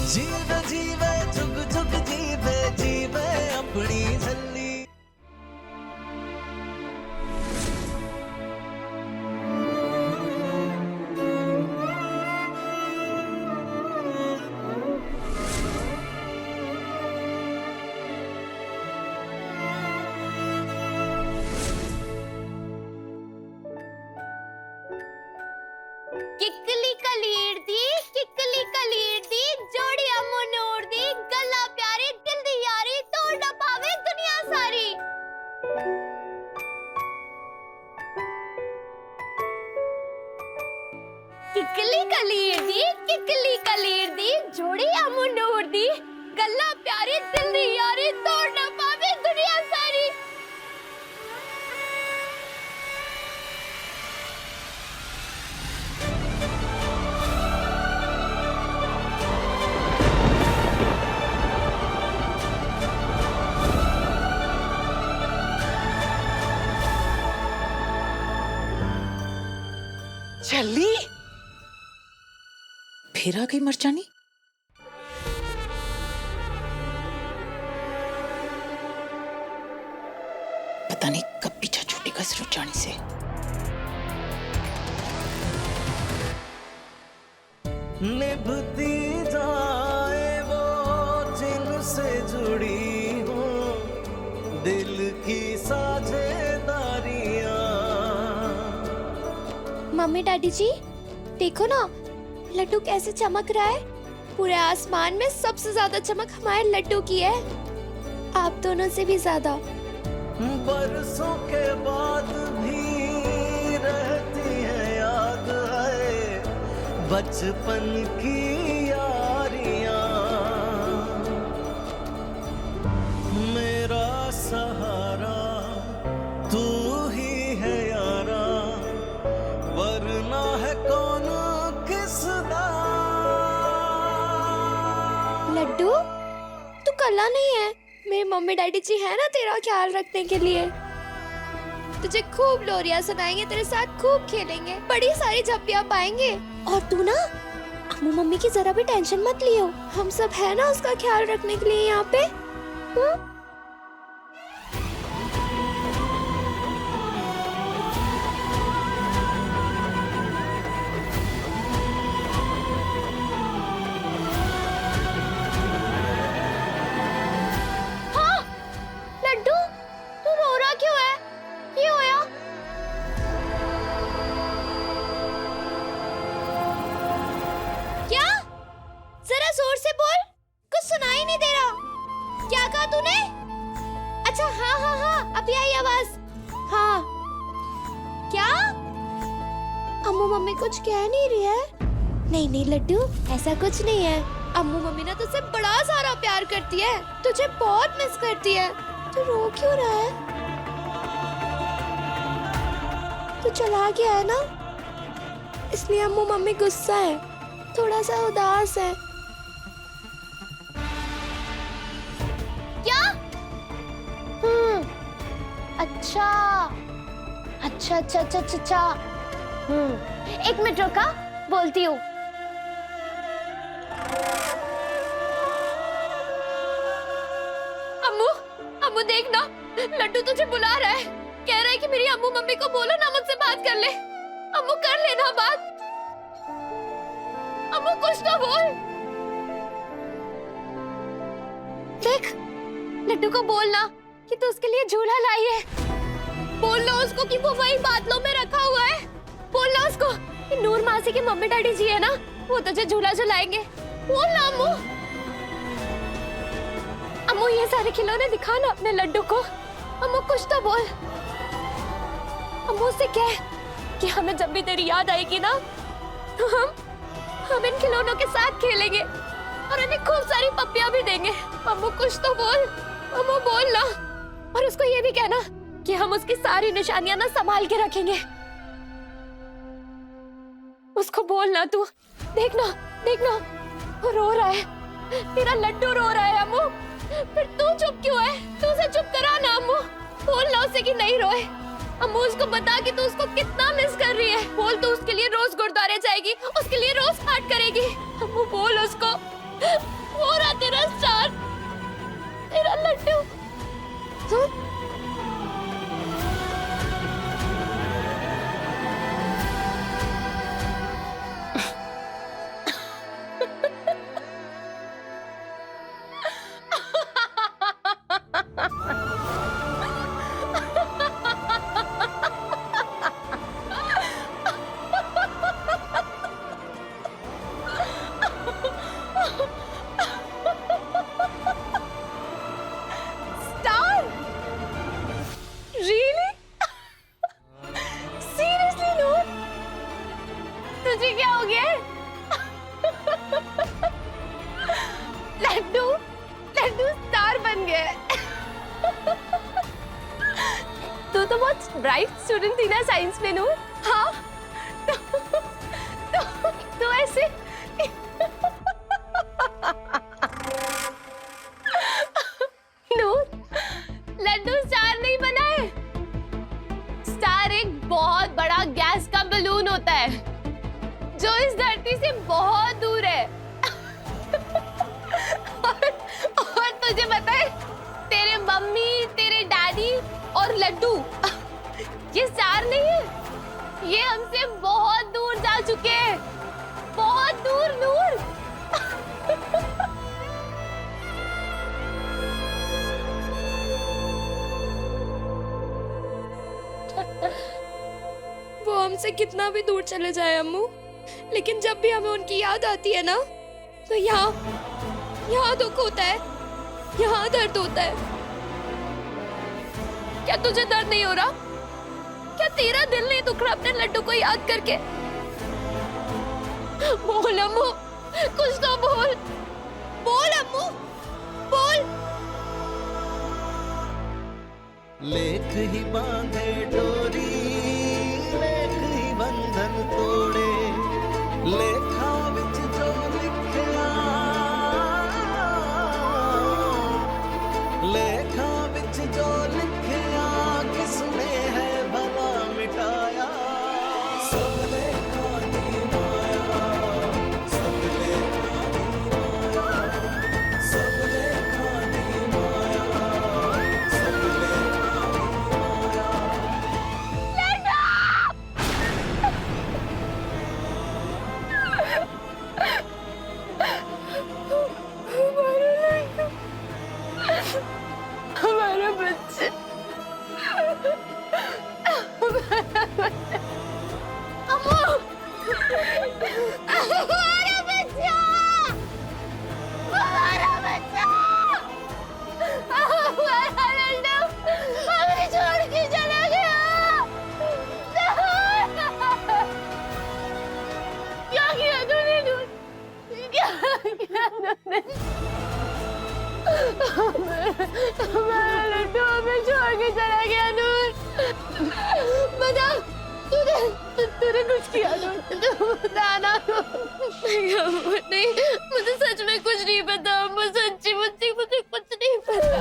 जीवे जीवे जुग जुग जीवे जीवे अपनी झल्ली। किकली कलीर दी जोड़ी अम्मू नूर दी गल्ला प्यारी दिल दी यारी तोड़ ना पावे दुनिया सारी। किकली कलीर दी जोड़ी अम्मू नूर दी गल्ला प्यारी दिल दी यारी तोड़ ना पावे दुनिया सारी। छल्ली फिर आ गई मरचानी। पता नहीं कब पीछा छूटेगा इस रुचानी से। निभती जाए वो जिनसे जुड़ी हो दिल की साझेदारियां। मम्मी डैडी जी देखो ना लड्डू कैसे चमक रहा है। पूरे आसमान में सबसे ज्यादा चमक हमारे लड्डू की है, आप दोनों से भी ज्यादा। बरसों के बाद भी रहती है याद है बचपन की यारियां। मेरा सहारा तू ही है यारा वरना है कौन किसदा। लड्डू तू कल्ला नहीं है, मेरे मम्मी डैडी जी है ना तेरा ख्याल रखने के लिए। तुझे खूब लोरियां सुनाएंगे, तेरे साथ खूब खेलेंगे, बड़ी सारी झप्पियां पाएंगे। और तू ना अम्मू मम्मी की जरा भी टेंशन मत लियो, हम सब है ना उसका ख्याल रखने के लिए यहाँ पे। अच्छा हाँ अभी आई आवाज। हाँ क्या अम्मू मम्मी कुछ कह नहीं रही है? नहीं लड्डू ऐसा कुछ नहीं है। अम्मू मम्मी ना तुझसे बड़ा सारा प्यार करती है, तुझे बहुत मिस करती है। तू रो क्यों रहा है? तू चला गया है ना, इसलिए अम्मू मम्मी गुस्सा है, थोड़ा सा उदास है। अच्छा। एक मिनट रुका, बोलती हूँ। अम्मू देखना, लड्डू तुझे बुला रहा है, कह रहा है कि मेरी अम्मू मम्मी को बोलो ना मुझसे बात कर ले। अम्मू कर लेना बात, अम्मू कुछ तो बोल। देख लड्डू को बोलना कि तू उसके लिए झूला लाई है। बोलना उसको कि वो वही बादलों में रखा हुआ है। बोलना उसको कि नूर मासी की मम्मी डैडी जी है ना, वो तुझे झूला झुलाएंगे। बोलना अम्मू ये सारे खिलौने दिखा ना अपने लड्डू को। अम्मू कुछ तो बोल। अम्मू से कह कि हमें जब भी तेरी याद आएगी ना तो हम इन खिलौनों के साथ खेलेंगे और उन्हें खूब सारी पप्पियां भी देंगे। अम्मू कुछ तो बोल, अम्मू बोलना। और उसको ये भी कहना कि हम उसकी सारी निशानियां ना संभाल के रखेंगे। उसको बोलना तू। देखना वो रो रहा है, तेरा लड्डू रो रहा है अम्मू। फिर तू चुप क्यों है? तू उसे चुप करा ना अम्मू। बोलना उसे कि नहीं रोए। अम्मू उसको बता कि तू उसको कितना मिस कर रही है। बोल तू उसके लिए रोज गुरुद्वारे जाएगी, उसके लिए रोज पाठ करेगी। अम्मू बोल उसको। लड्डू लड्डू स्टार बन गया है। तू तो बहुत ब्राइट स्टूडेंट थी ना साइंस में नूर। हाँ तो ऐसे नूर, लड्डू स्टार नहीं बना है। स्टार एक बहुत बड़ा गैस का बलून होता है जो इस धरती से बहुत दूर है। और तुझे पता है, तेरे मम्मी, तेरे डैडी और लड्डू ये स्टार नहीं है, ये हमसे बहुत दूर जा चुके हैं, बहुत दूर नूर। वो हमसे कितना भी दूर चले जाए अम्मू, लेकिन जब भी हमें उनकी याद आती है ना, तो यहाँ दुख होता है, यहाँ दर्द होता है। क्या तुझे दर्द नहीं हो रहा? क्या तेरा दिल नहीं दुख रहा अपने लड्डू को याद करके? बोल अम्मू, कुछ तो बोल, बोल अम्मू, बोल। लेख ही बांधे डोरी, लेख ही बंधन तोड़े, लेखा विच जो लिखया, लेखा विच जो लिखया, किसने है भला मिटाया। सब लेखा दी माया, सब लेखा दी माया, सब लेखा दी माया, सब लेखा हमारा बच्चा, अम्मू, हमारा बच्चा, हमारा बच्चा, हमारा लड्डू हमें छोड़ के चला गया। क्या किया तूने नूर? क्या किया तूने? हमारा लड्डू हमें छोड़ के चला गया नूर। बता, तूने कुछ किया नूर? दाना नहीं, मुझे सच में कुछ नहीं पता। मुझे सच्ची मुझे कुछ नहीं पता।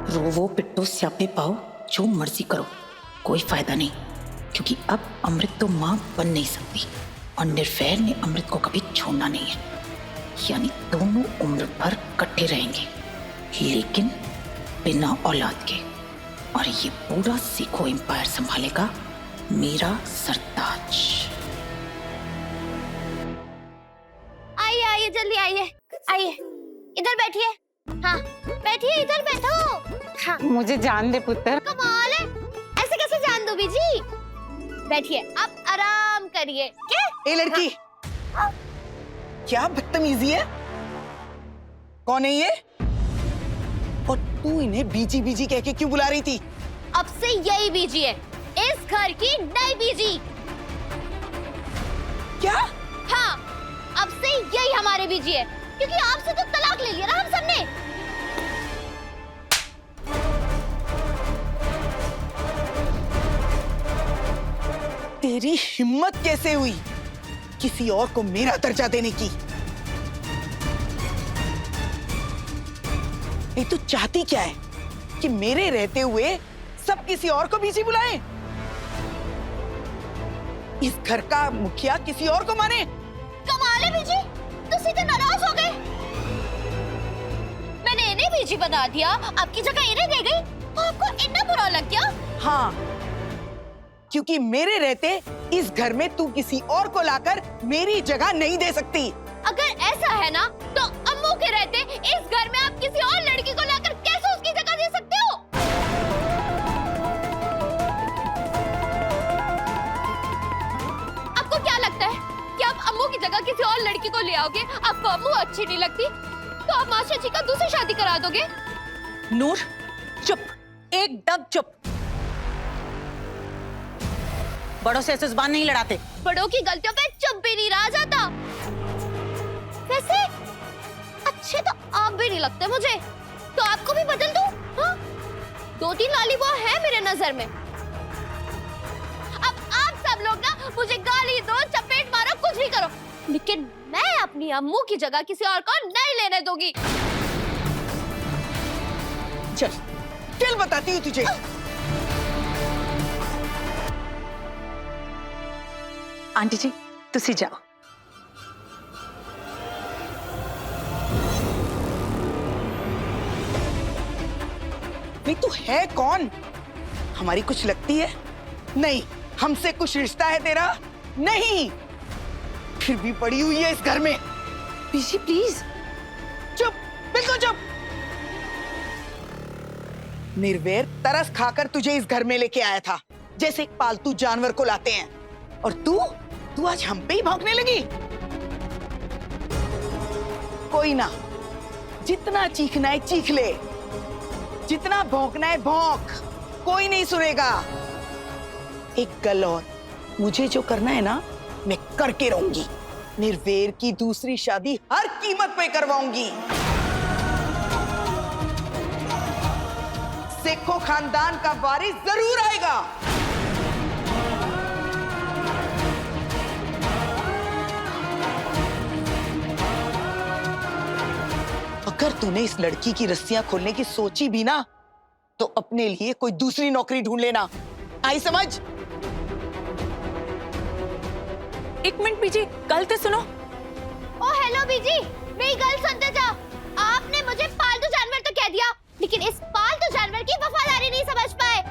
रोवो पिट्टो स्यापे पाओ, जो मर्जी करो, कोई फायदा नहीं, क्योंकि अब अमृत तो मां बन नहीं सकती और निर्वैर ने अमृत को कभी छोड़ना नहीं है। यानी दोनों उम्र भर इकट्ठे रहेंगे, लेकिन बिना औलाद के। और ये पूरा सीखो एम्पायर संभालेगा मेरा सरताज। आइए आइए, जल्दी आइए, आइए इधर बैठिए। हाँ बैठिए, इधर बैठो। हाँ मुझे जान दे पुत्र। कमाल है, ऐसे कैसे जान दो बीजी? बैठिए, आप आराम करिए। क्या? ए लड़की, क्या बदतमीजी है? कौन है ये? और तू इन्हें बीजी बीजी कह के क्यों बुला रही थी? अब से यही बीजी है, इस घर की नई बीजी। क्या? हाँ, अब से यही हमारे बीजी है, क्योंकि आपसे तो तलाक ले लिया ना हम सबने। तेरी हिम्मत कैसे हुई किसी और को मेरा दर्जा देने की? ये तू चाहती क्या है कि मेरे रहते हुए सब किसी और को बीजी बुलाएं? इस घर का मुखिया किसी और को माने? कमाल है बीजी, तो सीधे नाराज हो गए। मैंने इन्हें बीजी बना दिया, आपकी जगह इन्हें दे गई, आपको इतना बुरा लग गया? हाँ, क्योंकि मेरे रहते इस घर में तू किसी और को लाकर मेरी जगह नहीं दे सकती। अगर ऐसा है ना तो अम्मू के रहते इस घर में आप किसी और लड़की को लाकर कैसे उसकी जगह दे सकते हो? आपको क्या लगता है कि आप अम्मू की जगह किसी और लड़की को ले आओगे? आपको अम्मू अच्छी नहीं लगती तो आप मास्टर जी का दूसरी शादी करा दोगे? नूर चुप, एकदम चुप। बड़ों से ऐसे जुबान नहीं लड़ाते। बड़ों की गलतियों पे चुप भी नहीं रहा जाता। वैसे अच्छे तो आप भी नहीं लगते मुझे, तो आपको भी बदल दूं? हाँ? 2-3 लाली वो है मेरे नजर में। अब आप सब लोग ना मुझे गाली दो, चपेट मारो, कुछ भी करो, लेकिन मैं अपनी अम्मू की जगह किसी और को नहीं लेने दूंगी। चल चल बताती हूँ तुझे। आंटी जी तुसी जाओ। नहीं तू है कौन? हमारी कुछ लगती है? नहीं। हमसे कुछ रिश्ता है तेरा? नहीं। फिर भी पड़ी हुई है इस घर में। बीजी प्लीज। चुप, बिल्कुल चुप। निर्वैर तरस खाकर तुझे इस घर में लेके आया था, जैसे एक पालतू जानवर को लाते हैं, और तू आज हम पे ही भौंकने लगी। कोई ना, जितना चीखना है चीख ले, जितना भौंकना है भौंक, कोई नहीं सुनेगा। एक गल और, मुझे जो करना है ना मैं करके रहूंगी। निर्वैर की दूसरी शादी हर कीमत पे करवाऊंगी। सेखों खानदान का वारिस जरूर आएगा। अगर तूने इस लड़की की रस्सियां खोलने की सोची भी ना, तो अपने लिए कोई दूसरी नौकरी ढूंढ लेना। आई समझ? एक मिनट बीजी, गल तो सुनो। ओ हेलो बीजी, मेरी गल सुनते जाओ। आपने मुझे पालतू जानवर तो कह दिया, लेकिन इस पालतू जानवर की वफादारी नहीं समझ पाए।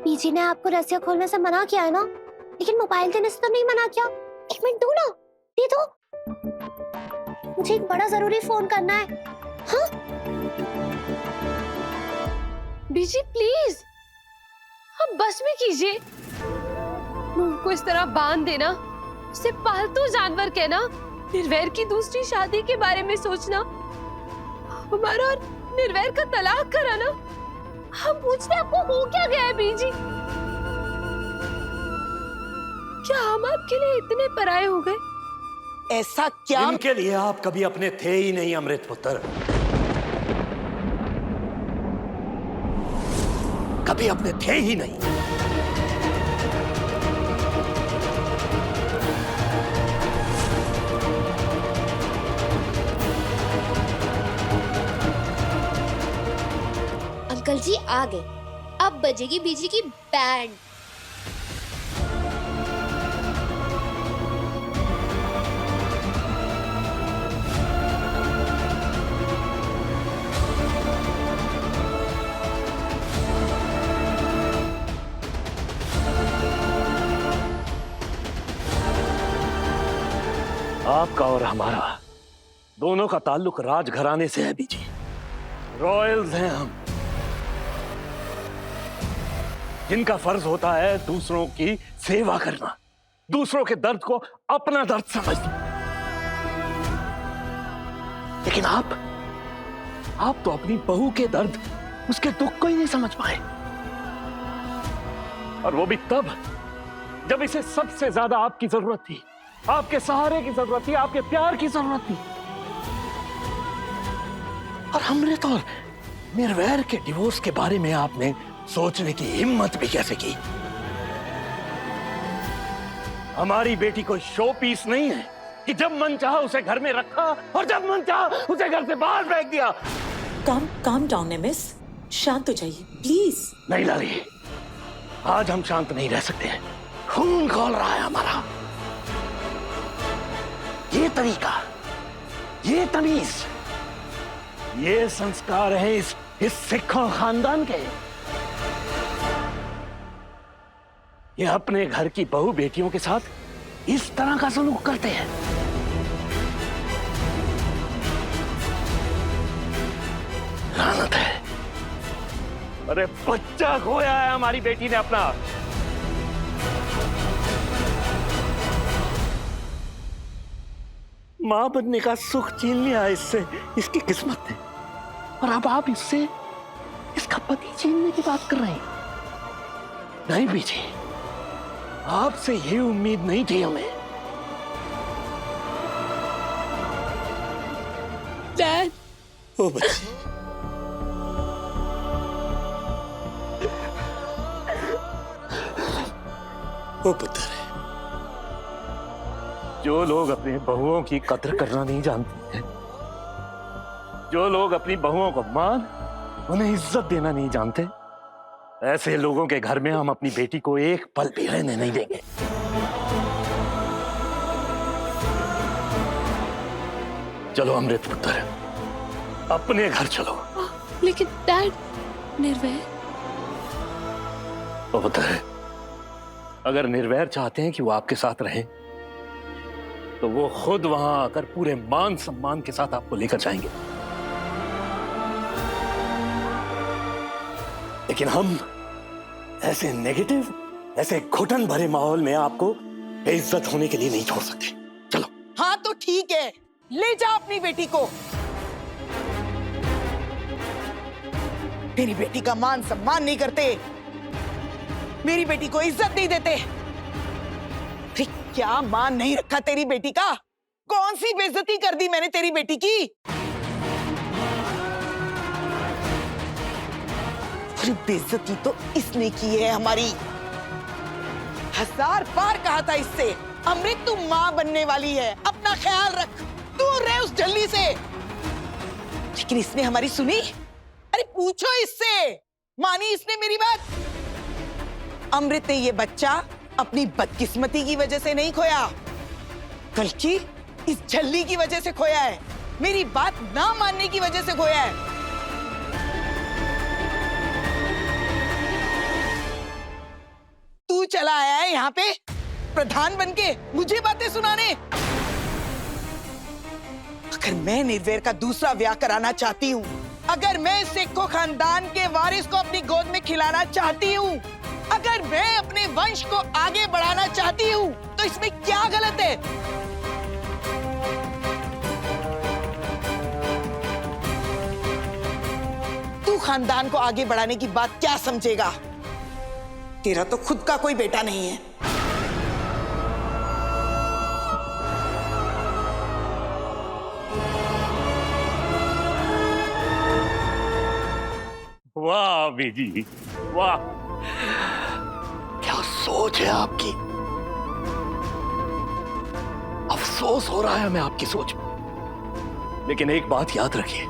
बीजी ने आपको रस्सियां खोलने से मना किया है ना, लेकिन मोबाइल देने से तो नहीं मना किया। 1 मिनट दो ना, दे दो, मुझे एक बड़ा जरूरी फोन करना है। हाँ? बीजी प्लीज, अब बस में कीजिए। नूर को इस तरह बांध देना, उसे पालतू जानवर कहना, निर्वैर की दूसरी शादी के बारे में सोचना, हमारा और निर्वैर का तलाक कराना, हम पूछते आपको हो क्या गया है बीजी? क्या हम आपके लिए इतने पराये हो गए? ऐसा क्या? इनके लिए आप कभी अपने थे ही नहीं अमृत पुत्र, कभी अपने थे ही नहीं। अंकल जी आ गए, अब बजेगी बीजी की बैंड। आपका और हमारा दोनों का ताल्लुक राजघराने से है बीजी, रॉयल्स हैं हम, जिनका फर्ज होता है दूसरों की सेवा करना, दूसरों के दर्द को अपना दर्द समझना। लेकिन आप तो अपनी बहू के दर्द, उसके दुख को ही नहीं समझ पाए, और वो भी तब जब इसे सबसे ज्यादा आपकी जरूरत थी, आपके सहारे की जरूरत थी, आपके प्यार की जरूरत थी। और अमृत और निर्वैर के डिवोर्स के बारे में आपने सोचने की हिम्मत भी कैसे की? हमारी बेटी कोई शो पीस नहीं है कि जब मन चाहा उसे घर में रखा और जब मन चाहा उसे घर से बाहर फेंक दिया। काम डाउन मिस, शांत हो जाइए प्लीज। नहीं लाली, आज हम शांत नहीं रह सकते हैं, खून खौल रहा है हमारा। ये तरीका, ये तमीज, ये संस्कार है इस इस सिखों खानदान के ये अपने घर की बहू बेटियों के साथ इस तरह का सलूक करते हैं। लानत है। अरे बच्चा खोया है हमारी बेटी ने अपना। मां बनने का सुख छीन लिया इससे, इसकी किस्मत ने, और अब आप इससे इसका पति छीनने की बात कर रहे हैं। नहीं बीजी, आपसे ये उम्मीद नहीं थी हमें। डैड, ओ बच्चे, ओ पुत्र, जो लोग अपने बहुओं की कद्र करना नहीं जानते हैं, जो लोग अपनी बहुओं को मान उन्हें इज्जत देना नहीं जानते, ऐसे लोगों के घर में हम अपनी बेटी को एक पल भी रहने नहीं देंगे। चलो अमृत पुत्र, अपने घर चलो। लेकिन डैड, निर्वैर। ओ पुत्र, अगर निर्वैर चाहते हैं कि वो आपके साथ रहें, तो वो खुद वहां आकर पूरे मान सम्मान के साथ आपको लेकर जाएंगे। लेकिन हम ऐसे नेगेटिव, ऐसे घुटन भरे माहौल में आपको बेइज्जत होने के लिए नहीं छोड़ सकते। चलो। हाँ तो ठीक है, ले जा अपनी बेटी को। मेरी बेटी का मान सम्मान नहीं करते, मेरी बेटी को इज्जत नहीं देते। अरे क्या मान नहीं रखा तेरी बेटी का? कौन सी बेइज्जती कर दी मैंने तेरी बेटी की? अरे बेइज्जती तो इसने की है हमारी। 1000 बार कहा था इससे, अमृत तू मां बनने वाली है, अपना ख्याल रख, दूर रहे उस जल्दी से। लेकिन इसने हमारी सुनी? अरे पूछो इससे, मानी इसने मेरी बात? अमृत ने ये बच्चा अपनी बदकिस्मती की वजह से नहीं खोया, बल्कि इस झल्ली की वजह से खोया है, मेरी बात ना मानने की वजह से खोया है। तू चला आया है यहाँ पे प्रधान बनके मुझे बातें सुनाने। अगर मैं निर्वैर का दूसरा ब्याह कराना चाहती हूँ, अगर मैं सिखों खानदान के वारिस को अपनी गोद में खिलाना चाहती हूँ, अगर मैं अपने वंश को आगे बढ़ाना चाहती हूँ, तो इसमें क्या गलत है? तू खानदान को आगे बढ़ाने की बात क्या समझेगा? तेरा तो खुद का कोई बेटा नहीं है। वाह बेजी, वाह, क्या सोच है आपकी। अफसोस हो रहा है हमें आपकी सोच में। लेकिन एक बात याद रखिए,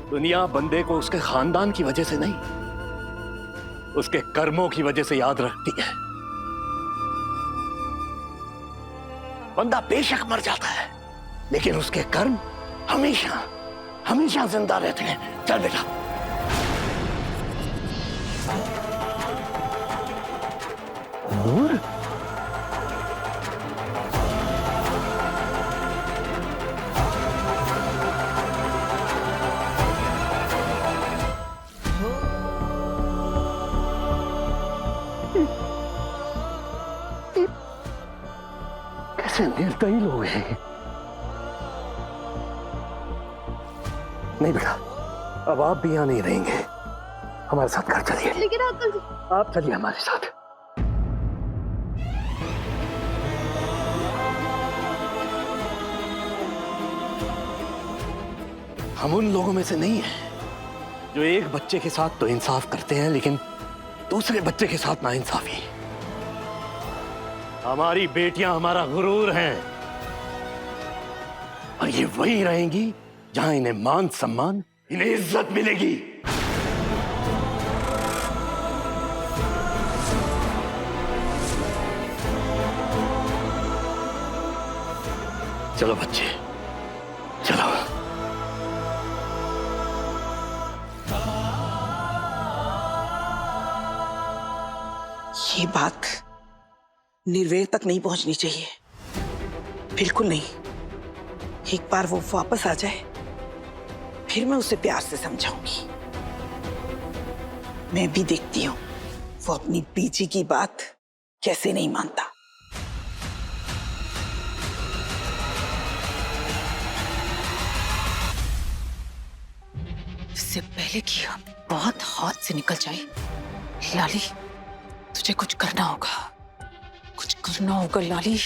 दुनिया बंदे को उसके खानदान की वजह से नहीं, उसके कर्मों की वजह से याद रखती है। बंदा बेशक मर जाता है, लेकिन उसके कर्म हमेशा हमेशा जिंदा रहते हैं। चल बेटा। नूर, कैसे निर्दयी लोग हैं। नहीं बेटा, अब आप भी यहां नहीं रहेंगे, हमारे साथ घर चलिए। लेकिन अंकल जी, आप चलिए हमारे साथ। हम उन लोगों में से नहीं हैं जो एक बच्चे के साथ तो इंसाफ करते हैं, लेकिन दूसरे बच्चे के साथ नाइंसाफी। हमारी बेटियां हमारा गुरूर हैं, और ये वही रहेंगी जहां इन्हें मान सम्मान, इन्हें इज्जत मिलेगी। चलो बच्चे, चलो। ये बात निर्वेद तक नहीं पहुंचनी चाहिए, बिल्कुल नहीं। एक बार वो वापस आ जाए फिर मैं उसे प्यार से समझाऊंगी। मैं भी देखती हूँ वो अपनी बीजी की बात कैसे नहीं मानता। इससे पहले कि हम बहुत हाथ से निकल जाए, लाली तुझे कुछ करना होगा, कुछ करना होगा लाली।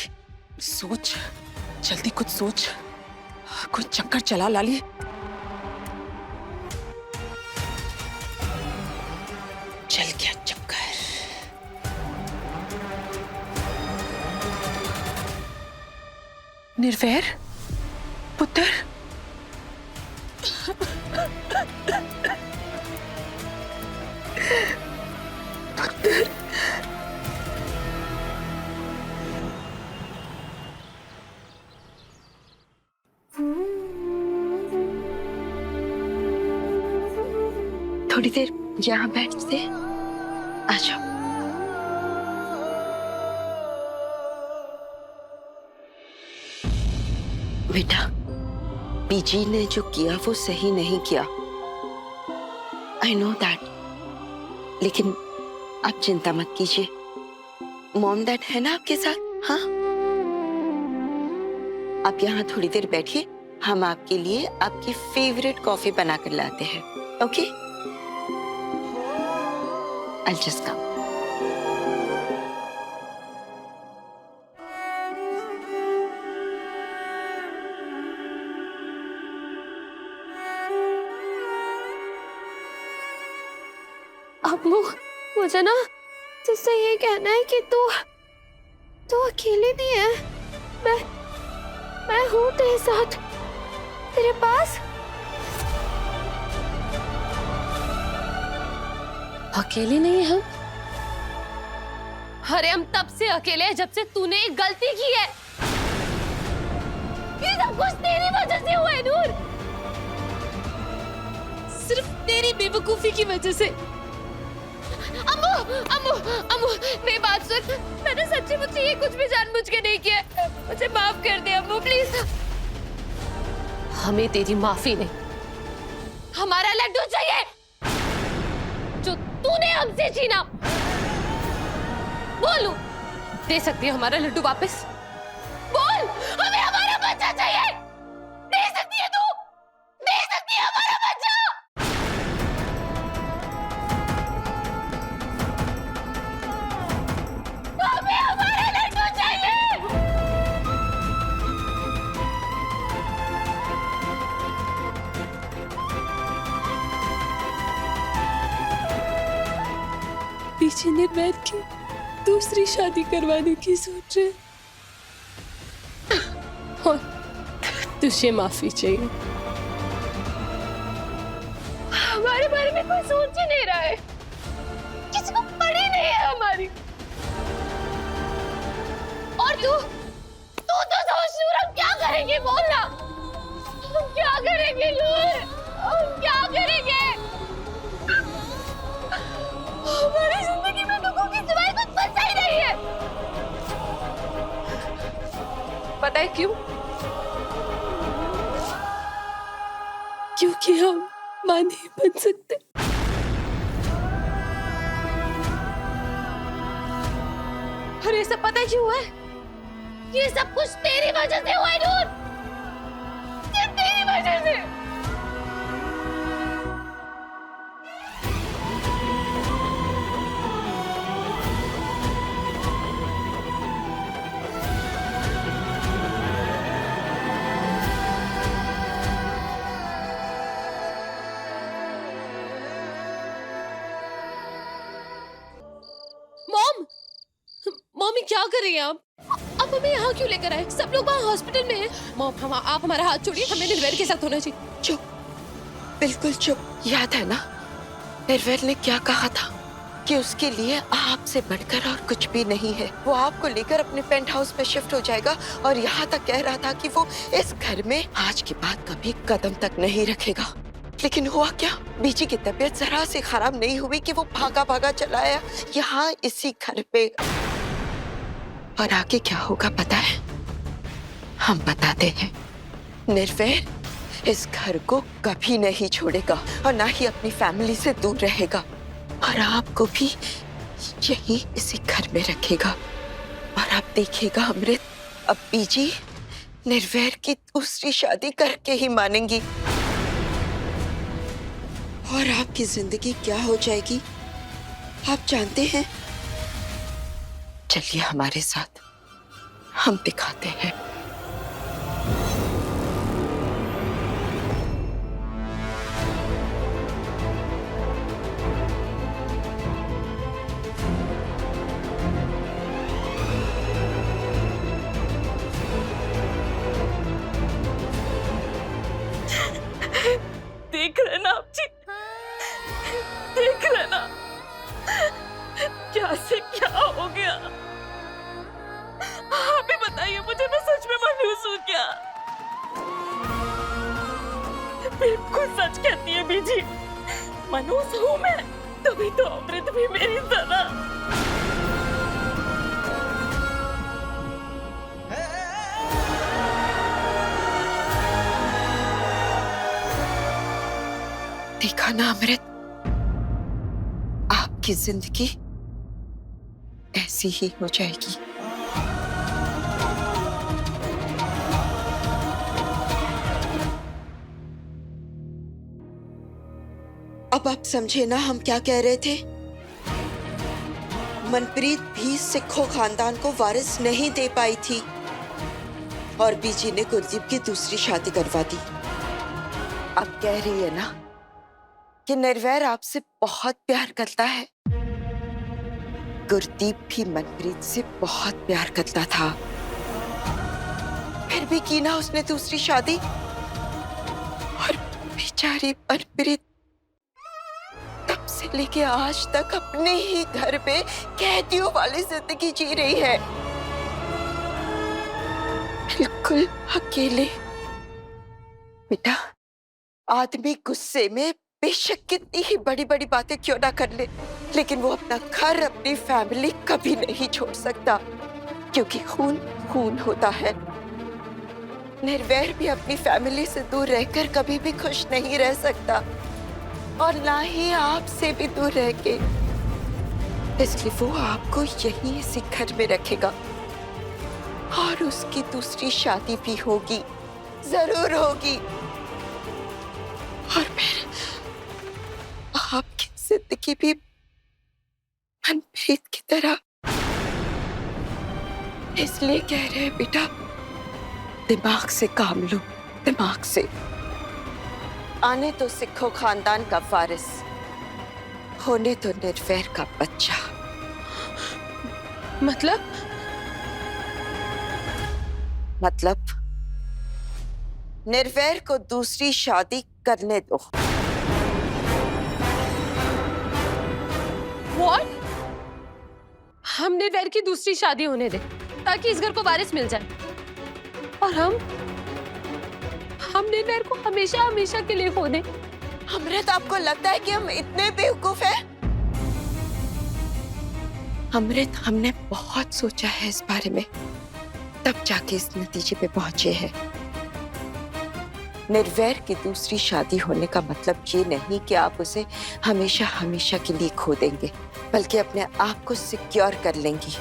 सोच, जल्दी कुछ सोच, कोई चक्कर चला लाली। चल गया चक्कर। निर्वैर पुत्र, थोड़ी देर यहाँ बैठते, आ जाओ। बेटा, बीजी ने जो किया वो सही नहीं किया, आई नो दैट, लेकिन आप चिंता मत कीजिए। मॉम डैड है ना आपके साथ? हाँ, आप यहाँ थोड़ी देर बैठिए, हम आपके लिए आपकी फेवरेट कॉफी बना कर लाते हैं। Okay, I'll just come. अम्मू, मुझे ना तुझसे ये कहना है कि तू अकेली नहीं है। मैं हूँ तेरे साथ, तेरे पास। अकेले नहीं हम? अरे हम तब से अकेले हैं जब से तूने एक गलती की है। ये सब कुछ तेरी वजह से हुआ है नूर, सिर्फ तेरी बेवकूफी की वजह से। अम्मू, अम्मू, अम्मू, मेरी बात सुन, मैंने सच्ची मुझसे ये कुछ भी जानबूझ के नहीं किया, मुझे माफ कर दे अम्मू प्लीज। हमें तेरी माफी नहीं, हमारा लड्डू चाहिए जो तूने हमसे छीना। बोलू, दे सकती है हमारा लड्डू वापस? बोल, हमें हमारा बच्चा चाहिए। दे सकती है तू? दे सकती है हमारा बच्चा? हमें हमारा लड्डू चाहिए। पीछे निर्वैर की दूसरी शादी करवाने की सोच रहे, और तुझे माफी चाहिए। हमारे बारे में कोई सोच ही नहीं रहा है, किसी को पड़ी नहीं है हमारी। और तू तो सोच नूर, हम क्या करेंगे? बोलना, हम क्या करेंगे नूर? हम क्या करेंगे? हमारी जिंदगी में दुखों की सिवाय कुछ बचा ही नहीं है। पता है क्यों? क्योंकि हम मां नहीं बन सकते। और ये सब पता है क्यों हुआ है? ये सब कुछ तेरी वजह से हुआ है नूर, सिर्फ तेरी वजह से। मॉम, मॉमी क्या कर रही हैं आप? हमें यहाँ क्यों लेकर आए? सब लोग वहाँ हॉस्पिटल में हैं। मॉम, आप हमारा हाथ छोड़िए, हमें निर्वैर के साथ होना चाहिए। चुप, बिल्कुल चुप। याद है ना निर्वैर ने क्या कहा था कि उसके लिए आपसे बढ़कर और कुछ भी नहीं है। वो आपको लेकर अपने पेंट हाउस में शिफ्ट हो जाएगा और यहाँ तक कह रहा था कि वो इस घर में आज के बाद कभी कदम तक नहीं रखेगा। लेकिन हुआ क्या? बीजी की तबीयत जरा सी खराब नहीं हुई कि वो भागा भागा चला आया यहाँ इसी घर पे। और आगे क्या होगा पता है? हम बताते हैं। निर्वैर इस घर को कभी नहीं छोड़ेगा और ना ही अपनी फैमिली से दूर रहेगा, और आपको भी यही इसी घर में रखेगा। और आप देखिएगा अमृत, अब बीजी निर्वैर की दूसरी शादी करके ही मानेंगी और आपकी जिंदगी क्या हो जाएगी आप जानते हैं? चलिए हमारे साथ, हम दिखाते हैं। देख रहे ना आप जी, देख रहे ना क्या से क्या हो गया। आप ही बताइए मुझे, मैं सच में मनहूस हूँ क्या? बिल्कुल सच कहती है बीजी, मनहूस हूँ मैं, तभी तो अमृत भी मेरी तरह। देखा ना अमृत, आपकी जिंदगी ऐसी ही हो जाएगी। अब आप समझे ना हम क्या कह रहे थे? मनप्रीत भी सिखों खानदान को वारिस नहीं दे पाई थी और बीजी ने गुरदीप की दूसरी शादी करवा दी। अब कह रही है ना कि निर्वैर आपसे बहुत प्यार करता है। गुरदीप भी मनप्रीत से बहुत प्यार करता था, फिर भी की ना उसने दूसरी शादी। और बेचारी मनप्रीत तब से लेके आज तक अपने ही घर पे कैदियों वाली जिंदगी जी रही है, बिल्कुल अकेले। बेटा, आदमी गुस्से में बेशक कितनी ही बड़ी बड़ी बातें क्यों ना कर ले, लेकिन वो अपना घर, अपनी फैमिली कभी नहीं छोड़ सकता, क्योंकि खून खून होता है। निर्वैर भी अपनी फैमिली से दूर रहकर कभी भी खुश नहीं रह सकता, और ना ही आपसे भी दूर रह के। इसलिए वो आपको यही इसी घर में रखेगा, और उसकी दूसरी शादी भी होगी, जरूर होगी। और फिर आपकी जिंदगी भी मनप्रीत की तरह। इसलिए कह रहे हैं बेटा, दिमाग से काम लो, दिमाग से। आने तो सिखों खानदान का वारिस, होने तो निर्वैर का बच्चा। मतलब निर्वैर को दूसरी शादी करने दो। What? हम निर्वैर की दूसरी शादी होने दे ताकि इस घर को वारिस मिल जाए, और हम निर्वैर को हमेशा हमेशा के लिए खो दें। अमृत, आपको लगता है कि हम इतने बेवकूफ हैं? अमृत, हमने बहुत सोचा है इस बारे में, तब जाके इस नतीजे पे पहुंचे हैं। निर्वैर की दूसरी शादी होने का मतलब ये नहीं कि आप उसे हमेशा हमेशा के लिए खो देंगे, बल्कि अपने आप को सिक्योर कर लेंगी।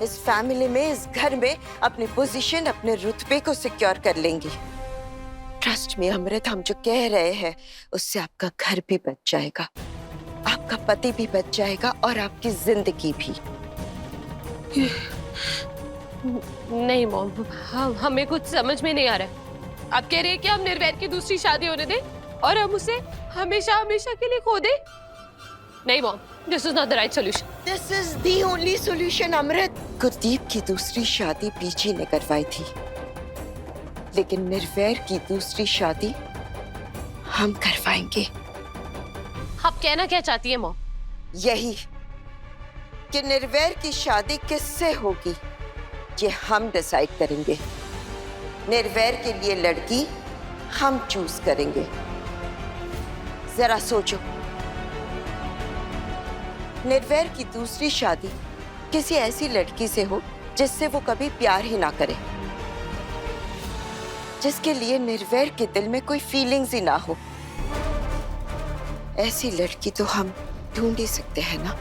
इस फैमिली में, इस घर में अपनी पोजीशन, अपने रुतबे को सिक्योर कर लेंगी। ट्रस्ट में अमृत, हम जो कह रहे हैं उससे आपका घर भी बच जाएगा, आपका पति भी बच जाएगा, और आपकी जिंदगी भी। नहीं मॉम, हमें कुछ समझ में नहीं आ रहा है। आप कह रहे हैं कि हम निर्वैर की दूसरी शादी होने दें और हम उसे हमेशा हमेशा के लिए खो दें? नहीं mom, this is not the right solution. This is the only solution Amrit. Gurdeep की दूसरी शादी बीजी ने करवाई थी, लेकिन निर्वैर की दूसरी शादी हम करवाएंगे। आप कहना क्या चाहती है मॉम? यही कि निर्वैर की शादी किससे होगी ये हम डिसाइड करेंगे। निर्वैर के लिए लड़की हम चूज करेंगे, जरा सोचो, निर्वैर की दूसरी शादी किसी ऐसी लड़की से हो जिससे वो कभी प्यार ही ना करे, जिसके लिए निर्वैर के दिल में कोई फीलिंग्स ही ना हो। ऐसी लड़की तो हम ढूंढ ही सकते हैं ना।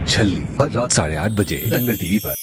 छल्ली हर रात 8:30 बजे दंगल टीवी पर।